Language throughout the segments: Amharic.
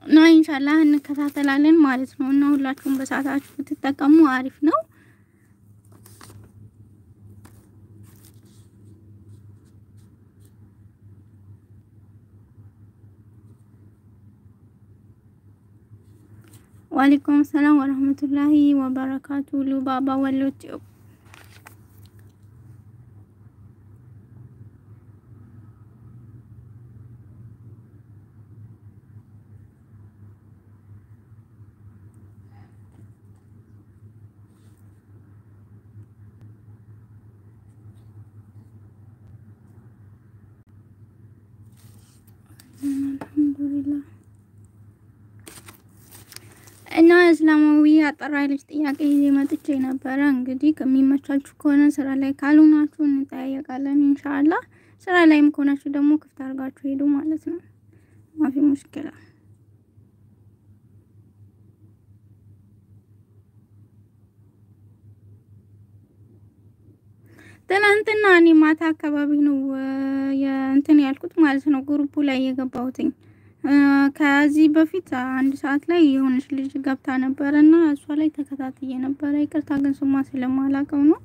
እና ኢንሻአላህ እንከታተላለን ማለት ነው እና ሁላችሁም በሰዓታችሁ ብትጠቀሙ አሪፍ ነው ወአለይኩም ሰላም ወራህመቱላሂ ወበረካቱ ሉባባ ወሎች አልহামዱሊላህ እና እስላማዊ አጠራይልሽ ጥያቄ መጥቼ ነበር እንግዲህ ከሚመቻችሁ ከሆነ ስራ ላይ ካልሆናችሁ እንጠያየቃለን ኢንሻአላህ ስራ ላይም ከሆናችሁ ደግሞ ክፍት አድርጋችሁ ሄዱ ማለት ነው ማፊ ሙሽኪላ ትናንትና እኔ ማታ አካባቢ ነው የእንትን ያልኩት ማለት ነው ግሩፑ ላይ የገባሁትኝ ከዚህ በፊት አንድ ሰዓት ላይ የሆነች ልጅ ገብታ ነበርና እሷ ላይ ተከታትዬ ነበር ይቅርታ ግን ስሟ ስለማላውቀው ነው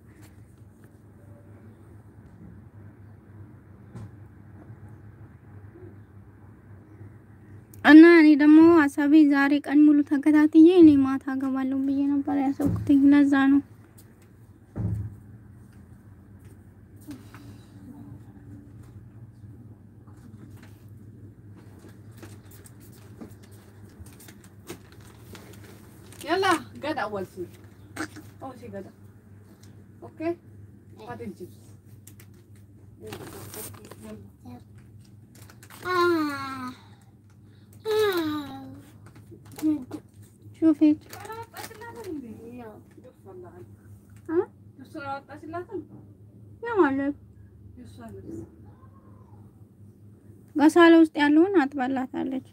እና እኔ ደግሞ አሳቢ ዛሬ ቀን ሙሉ ተከታትዬ እኔ ማታ ገባለሁ ብዬ ነበር ያሰብኩት ለዛ ነው يلا قد أول شيء أول شيء قد أوكي بعدين جبس شوفي يا ማለት ጋሳለ ውስጥ ያለውን አጥባላታለች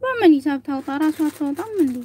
በምን ሂሳብ ታውጣ ራሷ ታውጣም እንዴ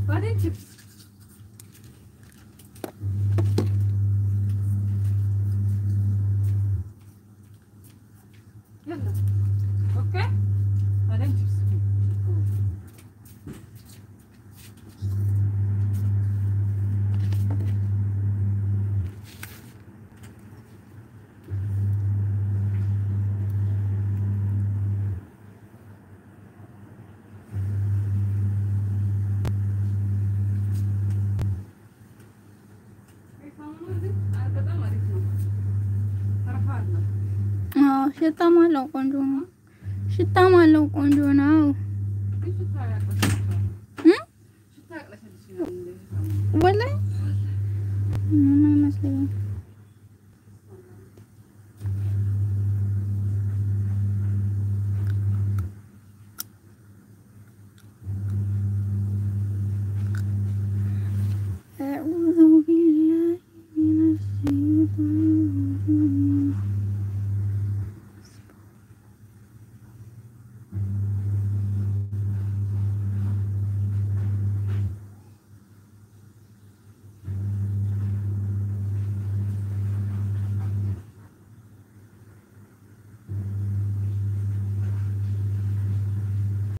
بعدين شيبس يلا اوكي بعدين شيبس ሽታማለው ቆንጆ ነው ሽታማለው ቆንጆ ነው ወላሂ ምን መስለኝ